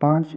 5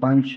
5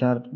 4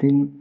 3